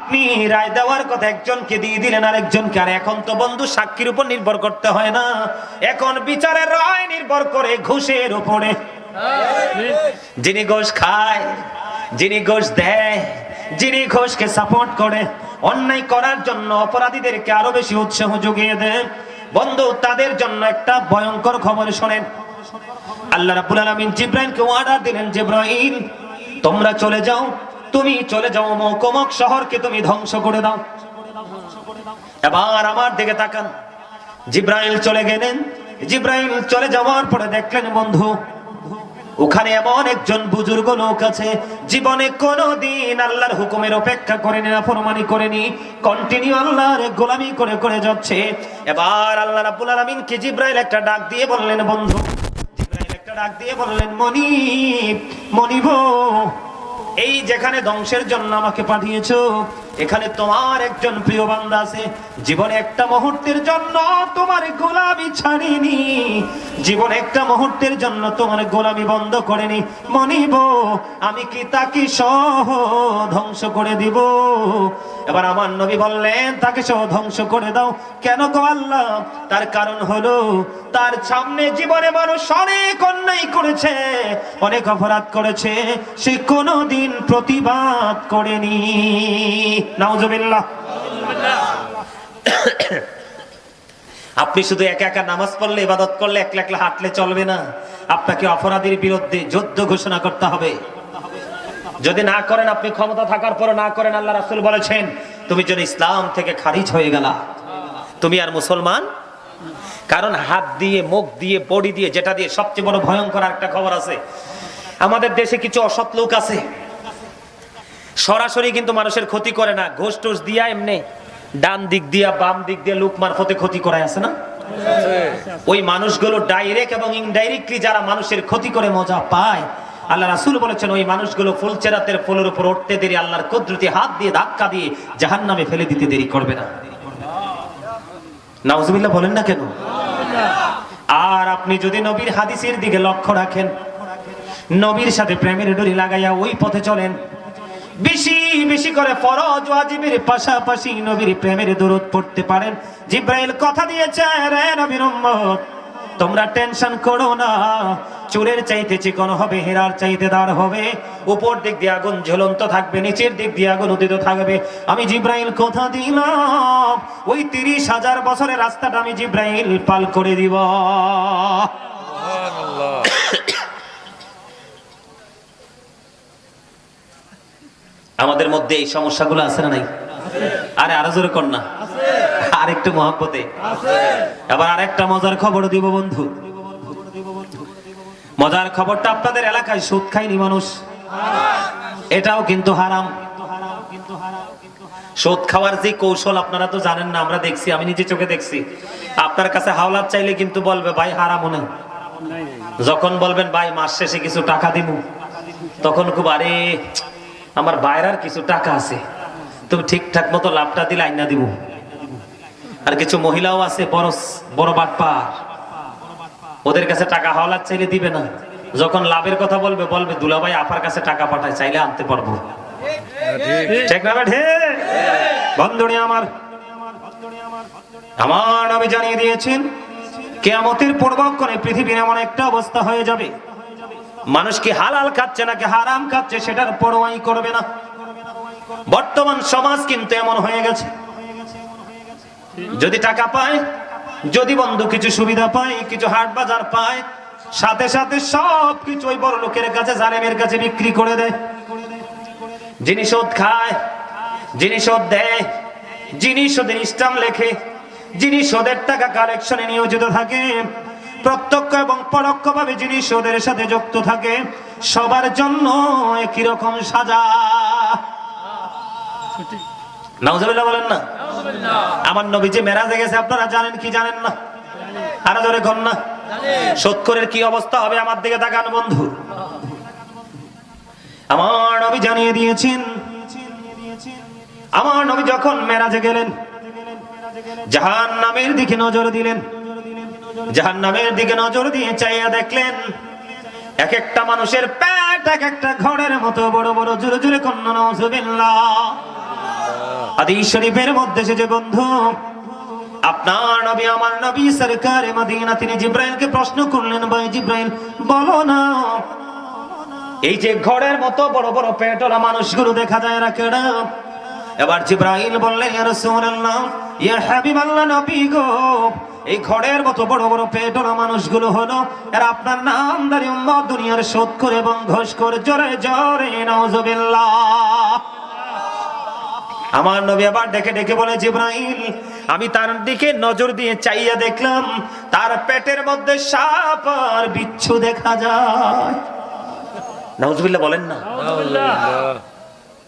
আপনি রায় দেওয়ার কথা একজনকে দিয়ে দিলেন আরেকজনকে। আর এখন তো বন্ধু সাক্ষীর উপর নির্ভর করতে হয় না, এখন বিচারের রায় নির্ভর করে ঘুষের উপরে। যিনি ঘুষ খায়, যিনি ঘুষ দেয়, যিনি ঘুষকে সাপোর্ট করে, অন্যায় করার জন্য অপরাধীদেরকে আরো বেশি উৎসাহ জুগিয়ে দেয়, বন্ধু তাদের জন্য একটা ভয়ঙ্কর খবর শোনেন। আল্লাহ রাব্বুল আলামিন জিবরাইলকে অর্ডার দিলেন, জিবরাইল তোমরা চলে যাও, তুমি চলে যাও অমুক শহরকে তুমি ধ্বংস করে দাও। এবার আমার দিকে তাকান। জিবরাইল চলে গেলেন। জিবরাইল চলে যাওয়ার পরে দেখলেন বন্ধু ওখানে এমন একজন বুজুর্গ লোক আছে, জীবনে কোনোদিন আল্লাহর হুকুমের অপেক্ষা করেনি, নাফরমানি করেনি, কন্টিনিউ আল্লাহর গোলামি করে করে যাচ্ছে। এবার আল্লাহ রাব্বুল আলামিন কে জিবরাইল একটা ডাক দিয়ে বললেন বন্ধু, জিবরাইল একটা ডাক দিয়ে বললেন মনিব, মনিব এই যেখানে ধ্বংসের জন্য আমাকে পাঠিয়েছো, এখানে তোমার একজন প্রিয় বান্দা আছে, জীবনে একটা মুহূর্তের জন্য তোমার গোলামি ছাড়েনি, জীবনে একটা মুহূর্তের জন্য তোমার গোলামি বন্ধ করেনি। মনিব আমি কি তাকে সহ ধ্বংস করে দিব? এবার আমার নবী বললেন তাকে সহ ধ্বংস করে দাও। কেন গো আল্লাহ? তার কারণ হলো তার সামনে জীবনে মানুষ অনেক অন্যায় করেছে, অনেক অপরাধ করেছে, সে কোনোদিন প্রতিবাদ করেনি। নাউজুবিল্লাহ। আপনি শুধু একা একা নামাজ পড়লে, ইবাদত করলে, একলা একলা হাঁটলে চলবে না, আপনাকে অপরাধীর বিরুদ্ধে যুদ্ধ ঘোষণা করতে হবে। যদি না করেন, আপনি ক্ষমতা থাকার পর না করেন, আল্লাহ রাসূল বলেছেন তুমি যেন ইসলাম থেকে খারিজ হয়ে গেলা, তুমি আর মুসলমান। কারণ হাত দিয়ে, মুখ দিয়ে, বডি দিয়ে, যেটা দিয়ে সবচেয়ে বড় ভয়ঙ্কর একটা খবর আছে, আমাদের দেশে কিছু অসৎ লোক আছে, সরাসরি কিন্তু মানুষের ক্ষতি করে না, ঘুষ টুস দিয়া এমনি ডান দিক দিয়া বাম দিক দিয়ে লোক মারফতে ক্ষতি করায়, আছে না? ওই মানুষগুলো ডাইরেক্ট এবং ইনডাইরেক্টলি যারা মানুষের ক্ষতি করে মজা পায়, আল্লাহ রাসূল বলেছেন ওই মানুষগুলো ফুলচেরাতের ফুলের উপর উঠতে দেরি আল্লাহর কুদরতি হাত দিয়ে ধাক্কা দিয়ে জাহান্নামে ফেলে দিতে দেরি করবে না। নাউজুবিল্লাহ বলেন না কেন? আর আপনি যদি নবীর হাদিসের দিকে লক্ষ্য রাখেন, নবীর সাথে প্রেমের ডোরি লাগাইয়া ওই পথে চলেন, বেশি বেশি করে ফরজ ওয়াজিবের পাশাপাশি নবীর প্রেমের দরুদ পড়তে পারেন, জিবরাইল কথা দিয়েছে রে নবীর উম্মত তোমরা টেনশন করো না, চুলের চাইতে চিকন হবে, হীরার চাইতে দার হবে, উপর দিক দিয়ে আগুন ঝুলন্ত থাকবে, নিচের দিক দিয়ে আগুন উদিত থাকবে। আমি জিবরাইল কথা দিলাম ওই 30,000 বছরের রাস্তাটা আমি জিবরাইল পাল করে দিব। সুবহানাল্লাহ। আমাদের মধ্যে এই সমস্যাগুলো আছে না নাই? আরে আরো জোরে কর না, আরেকটু মহব্বতে। এবার আরেকটা মজার খবর দিব বন্ধু। মজার খবরটা, আপনাদের এলাকায় সুদ খায়নি মানুষ, এটাও কিন্তু হারাম। সুদ খাওয়ার যে কৌশল আপনারা তো জানেন না, আমরা দেখছি, আমি নিজে চোখে দেখছি। আপনার কাছে হাওলাত চাইলে কিন্তু বলবে ভাই হারাম নাই, যখন বলবেন ভাই মাস শেষে কিছু টাকা দিব, তখন খুব আরে আমার বাইরের কিছু টাকা আছে, তুমি ঠিকঠাক মতো লাভটা দিলে আইনা দিব। আর কিছু মহিলাও আছে বড় বড় বাটপার, ওদের কাছে টাকা হাওলাত চাইলে দিবে না, যখন লাভের কথা বলবে বলবে দুলাভাই আপার কাছে টাকা পাঠায়, চাইলে আনতে পারবো। ঠিক না ঠিক? বন্ধুরে আমার, আমার নবী জানিয়ে দিয়েছেন কিয়ামতের পূর্বক্ষণে পৃথিবীর এমন একটা অবস্থা হয়ে যাবে, মানুষ কি হালাল খাচ্ছে নাকি হারাম খাচ্ছে সেটার পরোয়াই করবে না। বর্তমান সমাজ কিন্তু এমন হয়ে গেছে, যদি টাকা পায়, যদি বন্ধু কিছু সুবিধা পায়, কিছু হাট বাজার পায়, সাথে সাথে সব কিছু ওই বড় লোকের কাছে, জালেমের কাছে বিক্রি করে দেয়। যিনি সুদ খায়, যিনি সুদ দেয়, যিনি সুদের স্ট্যাম্প লেখে, যিনি সুদের টাকা কালেকশনে নিয়োজিত থাকে, প্রত্যক্ষ এবং পরোক্ষভাবে যিনি সুদের সাথে যুক্ত থাকে, সবার জন্য একই রকম সাজা। নাউজুবিল্লাহ বলেন না? আমার নবী যে মেরাজে গেছে আপনারা জানেন কি জানেন না? আরো জোরে কর না। সুদখোরের কি অবস্থা হবে আমার দিকে তাকান বন্ধু। আমার নবী জানিয়ে দিয়েছেন, আমার নবী যখন মেরাজে গেলেন, জাহান্নামের দিকে নজর দিলেন, জাহান্নামের দিকে নজর দিয়ে চাইয়া দেখলেন এক একটা মানুষের পেট এক একটা ঘরের মতো বড় বড়, জোরে জোরে কন্যা নাউজুবিল্লাহ। হাদিস শরীফের মধ্যে এসেছে বন্ধু, আপনার নবী আমার নবী সরকারে মদিনা তিনি জিব্রাইলকে প্রশ্ন করলেন, ভাই জিব্রাইল বলো না, এই যে ঘরের মতো বড় বড় পেটওয়ালা মানুষগুলো দেখা যায় না কেন? এবার জিব্রাইল বললেন, ইয়া রাসূলুল্লাহ, ইয়া হাবিবাল্লাহ, নবী গো, এই ঘরের মতো বড় বড় পেটওয়ালা মানুষগুলো হলো এরা আপনার নামদারি উম্মত, দুনিয়ার শোধ করে এবং ঘোষ করে। জোরে জোরে নাউজুবিল্লাহ। আমার নবী আবার ডেকে ডেকে বলে, জিব্রাইল আমি তার দিকে নজর দিয়ে চাইয়া দেখলাম তার পেটের মধ্যে সাপ আর বিচ্ছু দেখা যায়। নাউজুবিল্লাহ বলেন না।